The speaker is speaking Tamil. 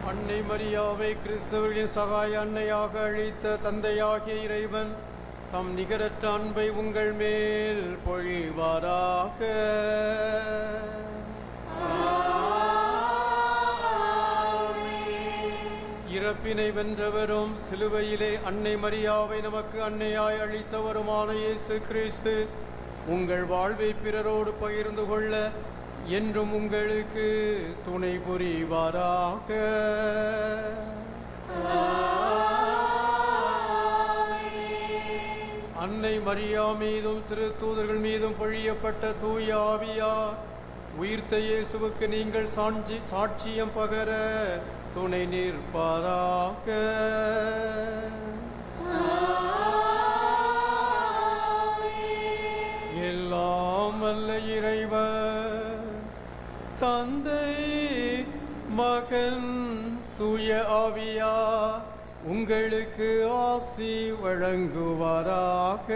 அன்னை மரியாவை கிறிஸ்தவர்களின் சகாய அன்னையாக அழைத்த தந்தையாகிய இறைவன் தம் நிகரற்ற அன்பை உங்கள் மேல் பொழிவாராக. இறப்பினை வென்றவரும் சிலுவையிலே அன்னை மரியாவை நமக்கு அன்னையாய் அளித்தவருமான இயேசு கிறிஸ்து உங்கள் வாழ்வை பிறரோடு பகிர்ந்து கொள்ள என்றும் உங்களுக்கு துணை புரிவாராக. அன்னை மரியா மீதும் திருத்தூதர்கள் மீதும் பொழியப்பட்ட தூய ஆவியார் உயிர்த்த இயேசுவுக்கு நீங்கள் சாட்சியம் பகர துணை நிற்பாராக. எல்லாம் வல்ல இறைவன் தந்தை மகன் தூய ஆவியார் உங்களுக்கு ஆசி வழங்குவாராக.